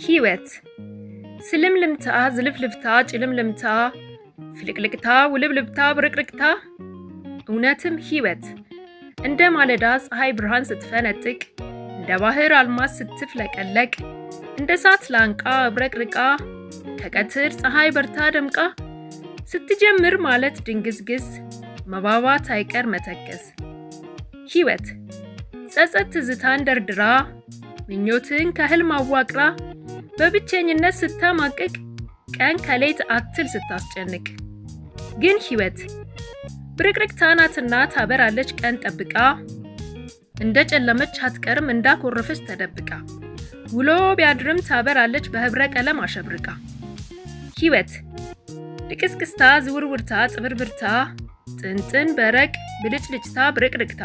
ሕይወት ስልምልምታ ዝልፍልፍታ ጭልምልምታ ፍልቅልቅታ ውልብልብታ ብርቅርቅታ እውነትም ሕይወት እንደ ማለዳ ፀሐይ ብርሃን ስትፈነጥቅ እንደ ባህር አልማዝ ስትፍለቀለቅ እንደ እሳት ላንቃ አብረቅርቃ ከቀትር ፀሐይ በርታ ደምቃ ስትጀምር ማለት ድንግዝግዝ መባባት አይቀር መተከዝ ሕይወት ጸጸት ትዝታን ደርድራ ምኞትን ከህልም አዋቅራ በብቸኝነት ስታማቅቅ ቀን ከሌት አትል ስታስጨንቅ ግን ሕይወት ብርቅርቅታ ናትና ታበራለች ቀን ጠብቃ እንደ ጨለመች አትቀርም እንዳኮረፈች ተደብቃ ውሎ ቢያድርም ታበራለች በህብረ ቀለም አሸብርቃ ሕይወት ልቅስቅስታ ዝውርውርታ ጥብርብርታ ጥንጥን በረቅ ብልጭልጭታ ብርቅርቅታ